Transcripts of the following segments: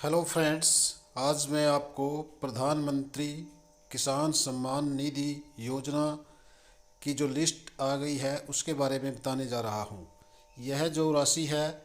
Hello friends, आज मैं आपको प्रधानमंत्री किसान सम्मान निधि योजना की जो लिस्ट आ गई है उसके बारे में बताने जा रहा हूँ। यह जो राशि है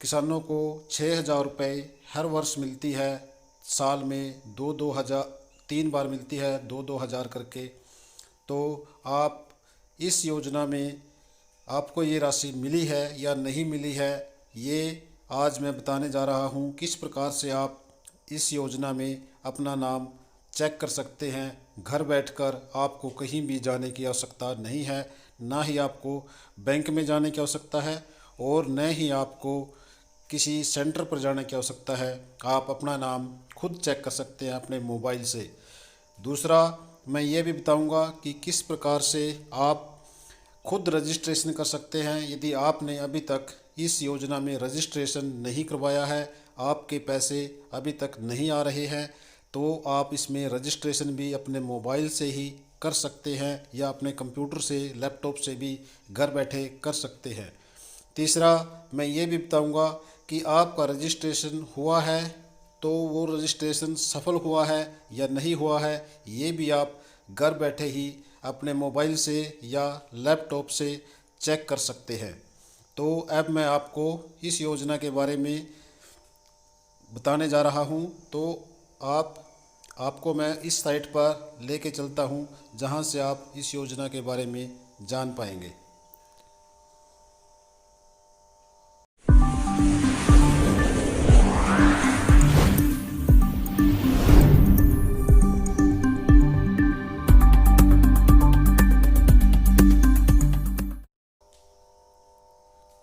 किसानों को 6,000 रुपये हर वर्ष मिलती है। साल में दो दो हज़ार 3 बार मिलती है, दो दो हज़ार करके। तो आप इस योजना में आपको ये राशि मिली है या नहीं मिली है, ये आज मैं बताने जा रहा हूँ। किस प्रकार से आप इस योजना में अपना नाम चेक कर सकते हैं। घर बैठकर आपको कहीं भी जाने की आवश्यकता नहीं है, ना ही आपको बैंक में जाने की आवश्यकता है और न ही आपको किसी सेंटर पर जाने की आवश्यकता है। आप अपना नाम खुद चेक कर सकते हैं अपने मोबाइल से। दूसरा, मैं ये भी बताऊंगा कि किस प्रकार से आप खुद रजिस्ट्रेशन कर सकते हैं। यदि आपने अभी तक इस योजना में रजिस्ट्रेशन नहीं करवाया है, आपके पैसे अभी तक नहीं आ रहे हैं, तो आप इसमें रजिस्ट्रेशन भी अपने मोबाइल से ही कर सकते हैं या अपने कंप्यूटर से, लैपटॉप से भी घर बैठे कर सकते हैं। तीसरा, मैं ये भी बताऊंगा कि आपका रजिस्ट्रेशन हुआ है तो वो रजिस्ट्रेशन सफल हुआ है या नहीं हुआ है, ये भी आप घर बैठे ही अपने मोबाइल से या लैपटॉप से चेक कर सकते हैं। तो अब मैं आपको इस योजना के बारे में बताने जा रहा हूँ। तो आपको मैं इस साइट पर लेके चलता हूँ जहाँ से आप इस योजना के बारे में जान पाएंगे।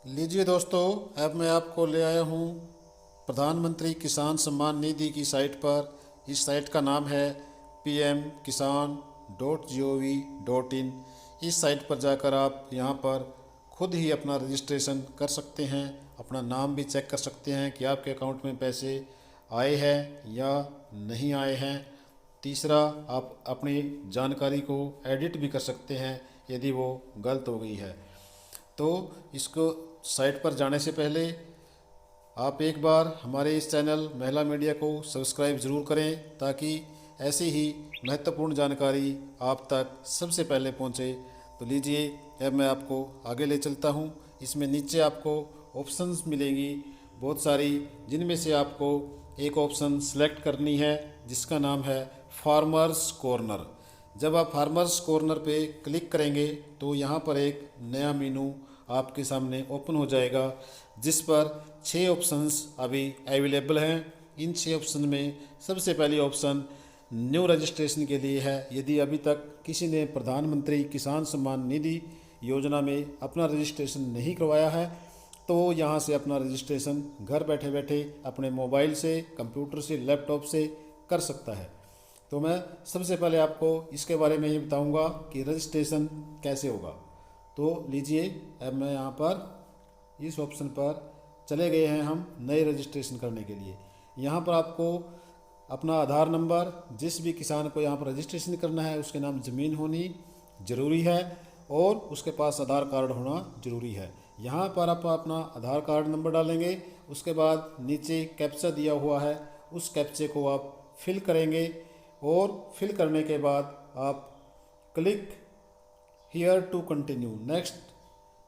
लीजिए दोस्तों, अब मैं आपको ले आया हूँ प्रधानमंत्री किसान सम्मान निधि की साइट पर। इस साइट का नाम है pmkisan.gov.in। इस साइट पर जाकर आप यहाँ पर खुद ही अपना रजिस्ट्रेशन कर सकते हैं, अपना नाम भी चेक कर सकते हैं कि आपके अकाउंट में पैसे आए हैं या नहीं आए हैं। तीसरा, आप अपनी जानकारी को एडिट भी कर सकते हैं यदि वो गलत हो गई है। तो इसको साइट पर जाने से पहले आप एक बार हमारे इस चैनल महिला मीडिया को सब्सक्राइब ज़रूर करें, ताकि ऐसी ही महत्वपूर्ण जानकारी आप तक सबसे पहले पहुंचे। तो लीजिए, अब मैं आपको आगे ले चलता हूं। इसमें नीचे आपको ऑप्शंस मिलेंगी बहुत सारी, जिनमें से आपको एक ऑप्शन सेलेक्ट करनी है जिसका नाम है फार्मर्स कॉर्नर। जब आप फार्मर्स कॉर्नर पे क्लिक करेंगे तो यहाँ पर एक नया मेनू आपके सामने ओपन हो जाएगा, जिस पर 6 ऑप्शंस अभी अवेलेबल हैं। इन 6 ऑप्शन में सबसे पहली ऑप्शन न्यू रजिस्ट्रेशन के लिए है। यदि अभी तक किसी ने प्रधानमंत्री किसान सम्मान निधि योजना में अपना रजिस्ट्रेशन नहीं करवाया है, तो यहाँ से अपना रजिस्ट्रेशन घर बैठे बैठे अपने मोबाइल से, कंप्यूटर से, लैपटॉप से कर सकता है। तो मैं सबसे पहले आपको इसके बारे में ये बताऊंगा कि रजिस्ट्रेशन कैसे होगा। तो लीजिए, अब मैं यहाँ पर इस ऑप्शन पर चले गए हैं हम नए रजिस्ट्रेशन करने के लिए। यहाँ पर आपको अपना आधार नंबर, जिस भी किसान को यहाँ पर रजिस्ट्रेशन करना है उसके नाम ज़मीन होनी ज़रूरी है और उसके पास आधार कार्ड होना ज़रूरी है। यहाँ पर आप अपना आधार कार्ड नंबर डालेंगे, उसके बाद नीचे कैप्चा दिया हुआ है, उस कैप्चे को आप फिल करेंगे और फिल करने के बाद आप click here to continue next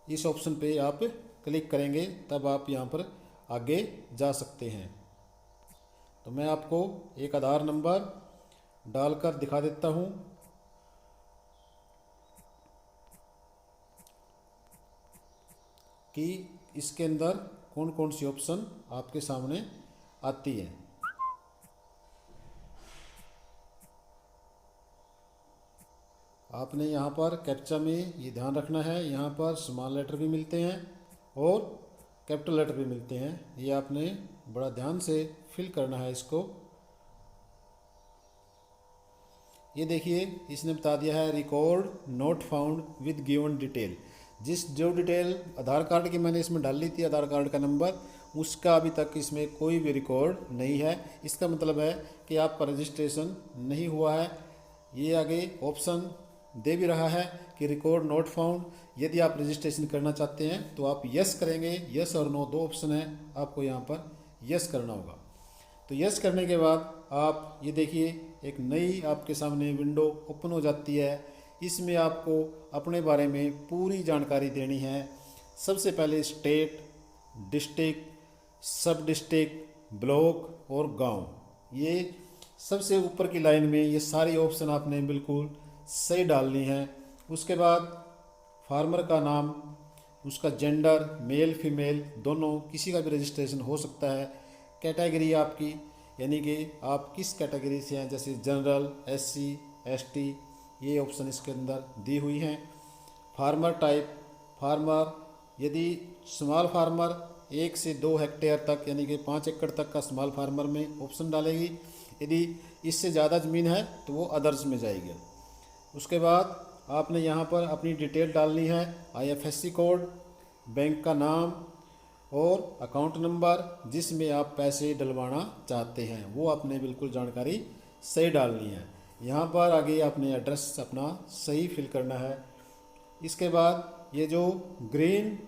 इस ऑप्शन पे आप क्लिक करेंगे, तब आप यहाँ पर आगे जा सकते हैं। तो मैं आपको एक आधार नंबर डालकर दिखा देता हूँ कि इसके अंदर कौन कौन सी ऑप्शन आपके सामने आती है। आपने यहाँ पर कैप्चा में ये ध्यान रखना है, यहाँ पर स्मॉल लेटर भी मिलते हैं और कैपिटल लेटर भी मिलते हैं। ये आपने बड़ा ध्यान से फिल करना है इसको। ये देखिए, इसने बता दिया है record not found with given detail. जो डिटेल आधार कार्ड की मैंने इसमें डाल ली थी, आधार कार्ड का नंबर, उसका अभी तक इसमें कोई भी रिकॉर्ड नहीं है। इसका मतलब है कि आपका रजिस्ट्रेशन नहीं हुआ है। ये आगे ऑप्शन दे भी रहा है कि रिकॉर्ड नॉट फाउंड। यदि आप रजिस्ट्रेशन करना चाहते हैं तो आप यस करेंगे, यस और नो 2 ऑप्शन है, आपको यहाँ पर यस करना होगा। तो यस करने के बाद आप ये देखिए एक नई आपके सामने विंडो ओपन हो जाती है। इसमें आपको अपने बारे में पूरी जानकारी देनी है। सबसे पहले स्टेट, डिस्ट्रिक्ट, सब डिस्ट्रिक्ट, ब्लॉक और गांव, ये सबसे ऊपर की लाइन में ये सारी ऑप्शन आपने बिल्कुल सही डालनी है। उसके बाद फार्मर का नाम, उसका जेंडर, मेल फीमेल दोनों, किसी का भी रजिस्ट्रेशन हो सकता है। कैटेगरी आपकी, यानी कि आप किस कैटेगरी से हैं, जैसे जनरल, एससी, एसटी, ये ऑप्शन इसके अंदर दी हुई हैं। फार्मर टाइप, फार्मर यदि स्मॉल फार्मर 1 से 2 हेक्टेयर तक, यानी कि 5 एकड़ तक का स्मॉल फार्मर में ऑप्शन डालेगी। यदि इससे ज़्यादा ज़मीन है तो वो अदर्स में जाएगी। उसके बाद आपने यहाँ पर अपनी डिटेल डालनी है, आईएफएससी कोड, बैंक का नाम और अकाउंट नंबर जिसमें आप पैसे डलवाना चाहते हैं, वो आपने बिल्कुल जानकारी सही डालनी है। यहाँ पर आगे आपने एड्रेस अपना सही फिल करना है। इसके बाद ये जो ग्रीन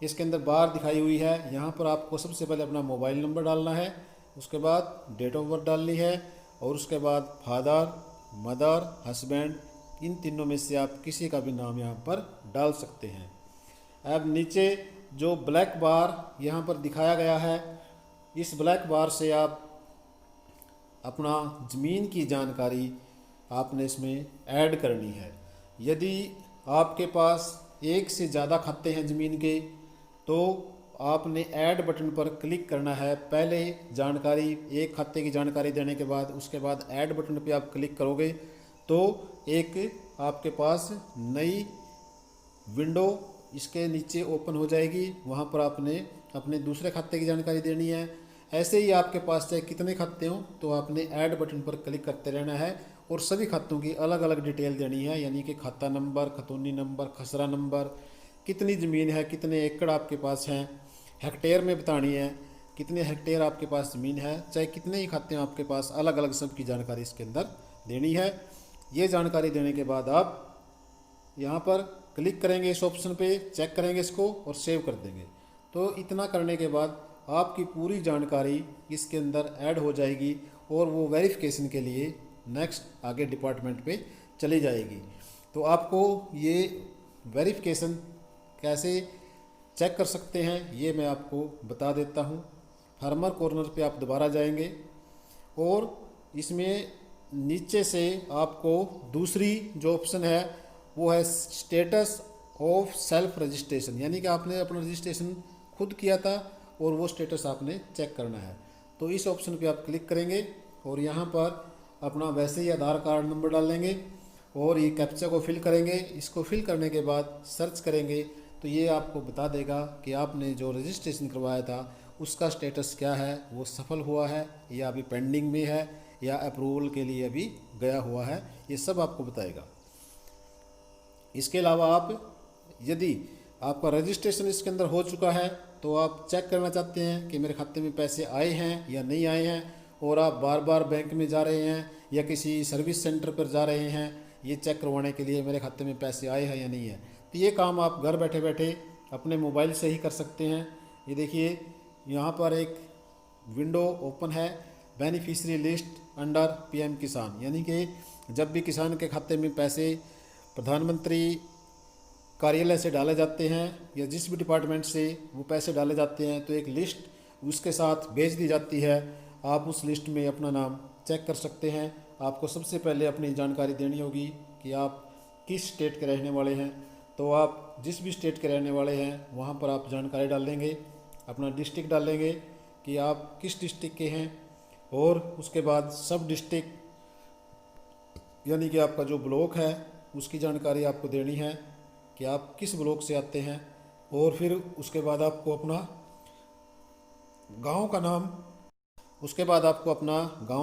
इसके अंदर बार दिखाई हुई है, यहाँ पर आपको सबसे पहले अपना मोबाइल नंबर डालना है। उसके बाद डेट ऑफ बर्थ डालनी है और उसके बाद फादर, मदर, हस्बैंड, इन तीनों में से आप किसी का भी नाम यहाँ पर डाल सकते हैं। अब नीचे जो ब्लैक बार यहाँ पर दिखाया गया है, इस ब्लैक बार से आप अपना ज़मीन की जानकारी आपने इसमें ऐड करनी है। यदि आपके पास एक से ज़्यादा खाते हैं ज़मीन के, तो आपने ऐड बटन पर क्लिक करना है। पहले जानकारी, एक खाते की जानकारी देने के बाद उसके बाद ऐड बटन पे आप क्लिक करोगे तो एक आपके पास नई विंडो इसके नीचे ओपन हो जाएगी। वहाँ पर आपने अपने दूसरे खाते की जानकारी देनी है। ऐसे ही आपके पास चाहे कितने खाते हों तो आपने ऐड बटन पर क्लिक करते रहना है और सभी खातों की अलग अलग डिटेल देनी है, यानी कि खाता नंबर, खतौनी नंबर, खसरा नंबर, कितनी ज़मीन है, कितने एकड़ आपके पास हैं, हेक्टेयर में बतानी है, कितने हेक्टेयर आपके पास ज़मीन है, चाहे कितने ही खाते हैं आपके पास, अलग अलग सब की जानकारी इसके अंदर देनी है। ये जानकारी देने के बाद आप यहाँ पर क्लिक करेंगे इस ऑप्शन पे, चेक करेंगे इसको और सेव कर देंगे। तो इतना करने के बाद आपकी पूरी जानकारी इसके अंदर ऐड हो जाएगी और वो वेरिफिकेशन के लिए नेक्स्ट आगे डिपार्टमेंट पे चली जाएगी। तो आपको ये वेरिफिकेशन कैसे चेक कर सकते हैं ये मैं आपको बता देता हूँ। फार्मर कॉर्नर पे आप दोबारा जाएंगे और इसमें नीचे से आपको दूसरी जो ऑप्शन है वो है स्टेटस ऑफ सेल्फ रजिस्ट्रेशन, यानी कि आपने अपना रजिस्ट्रेशन खुद किया था और वो स्टेटस आपने चेक करना है। तो इस ऑप्शन पे आप क्लिक करेंगे और यहाँ पर अपना वैसे ही आधार कार्ड नंबर डालेंगे और ये कैप्चा को फिल करेंगे। इसको फिल करने के बाद सर्च करेंगे तो ये आपको बता देगा कि आपने जो रजिस्ट्रेशन करवाया था उसका स्टेटस क्या है, वो सफल हुआ है या अभी पेंडिंग में है या अप्रूवल के लिए अभी गया हुआ है, ये सब आपको बताएगा। इसके अलावा आप यदि आपका रजिस्ट्रेशन इसके अंदर हो चुका है तो आप चेक करना चाहते हैं कि मेरे खाते में पैसे आए हैं या नहीं आए हैं, और आप बार बार बैंक में जा रहे हैं या किसी सर्विस सेंटर पर जा रहे हैं ये चेक करवाने के लिए मेरे खाते में पैसे आए हैं या नहीं है, तो ये काम आप घर बैठे बैठे अपने मोबाइल से ही कर सकते हैं। ये देखिए यहाँ पर एक विंडो ओपन है, बेनिफिशियरी लिस्ट अंडर पीएम किसान, यानी कि जब भी किसान के खाते में पैसे प्रधानमंत्री कार्यालय से डाले जाते हैं या जिस भी डिपार्टमेंट से वो पैसे डाले जाते हैं तो एक लिस्ट उसके साथ भेज दी जाती है। आप उस लिस्ट में अपना नाम चेक कर सकते हैं। आपको सबसे पहले अपनी जानकारी देनी होगी कि आप किस स्टेट के रहने वाले हैं, तो आप जिस भी स्टेट के रहने वाले हैं वहाँ पर आप जानकारी डाल देंगे, अपना डिस्ट्रिक्ट डालेंगे कि आप किस डिस्ट्रिक्ट के हैं, और उसके बाद सब डिस्ट्रिक्ट यानी कि आपका जो ब्लॉक है उसकी जानकारी आपको देनी है कि आप किस ब्लॉक से आते हैं, और फिर उसके बाद आपको अपना गांव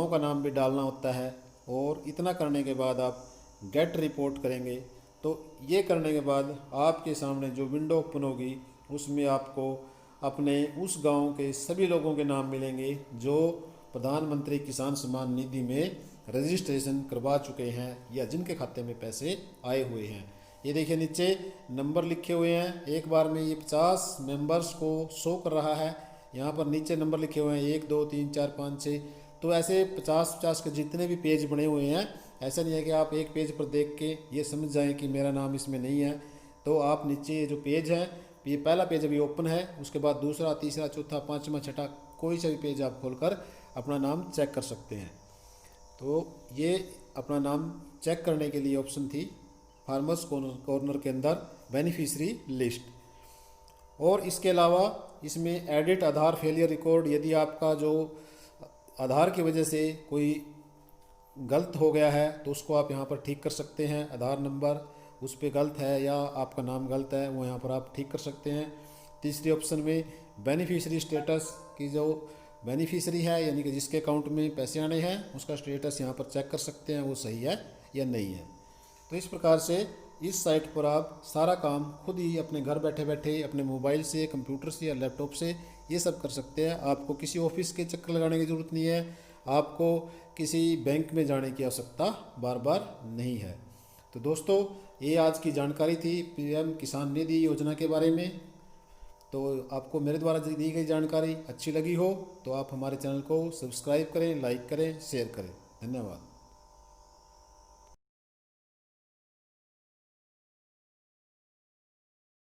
का नाम भी डालना होता है। और इतना करने के बाद आप गेट रिपोर्ट करेंगे। तो ये करने के बाद आपके सामने जो विंडो ओपन होगी उसमें आपको अपने उस गांव के सभी लोगों के नाम मिलेंगे जो प्रधानमंत्री किसान सम्मान निधि में रजिस्ट्रेशन करवा चुके हैं या जिनके खाते में पैसे आए हुए हैं। ये देखिए नीचे नंबर लिखे हुए हैं, एक बार में ये 50 मेंबर्स को शो कर रहा है यहाँ पर नीचे नंबर लिखे हुए हैं 1 2 3 4 5 6। तो ऐसे 50 के जितने भी पेज बने हुए हैं, ऐसा नहीं है कि आप एक पेज पर देख के ये समझ जाएं कि मेरा नाम इसमें नहीं है। तो आप नीचे ये जो पेज है, ये पहला पेज अभी ओपन है, उसके बाद दूसरा, तीसरा, चौथा, पाँचवा, छठा, कोई सा भी पेज आप खोलकर अपना नाम चेक कर सकते हैं। तो ये अपना नाम चेक करने के लिए ऑप्शन थी फार्मर्स कॉर्नर के अंदर बेनिफिशरी लिस्ट। और इसके अलावा इसमें एडिट आधार फेलियर रिकॉर्ड, यदि आपका जो आधार की वजह से कोई गलत हो गया है तो उसको आप यहाँ पर ठीक कर सकते हैं। आधार नंबर उस पर गलत है या आपका नाम गलत है, वो यहाँ पर आप ठीक कर सकते हैं। तीसरी ऑप्शन में बेनिफिशरी स्टेटस की जो बेनिफिशरी है, यानी कि जिसके अकाउंट में पैसे आने हैं, उसका स्टेटस यहाँ पर चेक कर सकते हैं वो सही है या नहीं है। तो इस प्रकार से इस साइट पर आप सारा काम खुद ही अपने घर बैठे बैठे अपने मोबाइल से, कंप्यूटर से या लैपटॉप से ये सब कर सकते हैं। आपको किसी ऑफिस के चक्कर लगाने की ज़रूरत नहीं है, आपको किसी बैंक में जाने की आवश्यकता बार बार नहीं है। तो दोस्तों, ये आज की जानकारी थी पीएम किसान निधि योजना के बारे में। तो आपको मेरे द्वारा दी गई जानकारी अच्छी लगी हो तो आप हमारे चैनल को सब्सक्राइब करें, लाइक करें, शेयर करें। धन्यवाद।